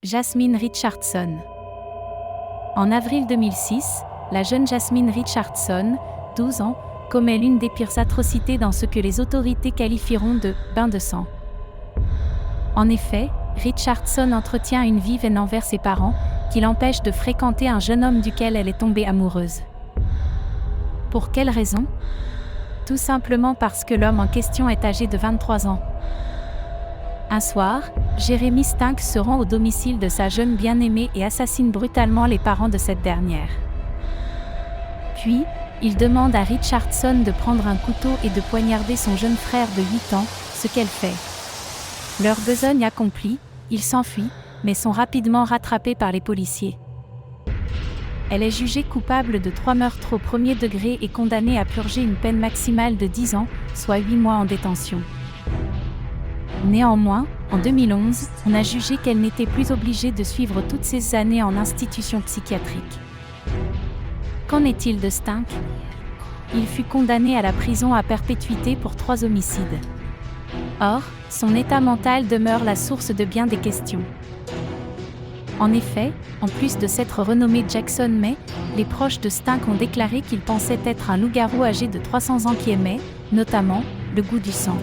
Jasmine Richardson. En avril 2006, la jeune Jasmine Richardson, 12 ans, commet l'une des pires atrocités dans ce que les autorités qualifieront de « bain de sang ». En effet, Richardson entretient une vive haine envers ses parents, qui l'empêchent de fréquenter un jeune homme duquel elle est tombée amoureuse. Pour quelle raison ? Tout simplement parce que l'homme en question est âgé de 23 ans. Un soir, Jeremy Stink se rend au domicile de sa jeune bien-aimée et assassine brutalement les parents de cette dernière. Puis, il demande à Richardson de prendre un couteau et de poignarder son jeune frère de 8 ans, ce qu'elle fait. Leur besogne accomplie, ils s'enfuient, mais sont rapidement rattrapés par les policiers. Elle est jugée coupable de 3 meurtres au premier degré et condamnée à purger une peine maximale de 10 ans, soit 8 mois en détention. Néanmoins, en 2011, on a jugé qu'elle n'était plus obligée de suivre toutes ces années en institution psychiatrique. Qu'en est-il de Stink ? Il fut condamné à la prison à perpétuité pour 3 homicides. Or, son état mental demeure la source de bien des questions. En effet, en plus de s'être renommé Jackson May, les proches de Stink ont déclaré qu'il pensait être un loup-garou âgé de 300 ans qui aimait, notamment, le goût du sang.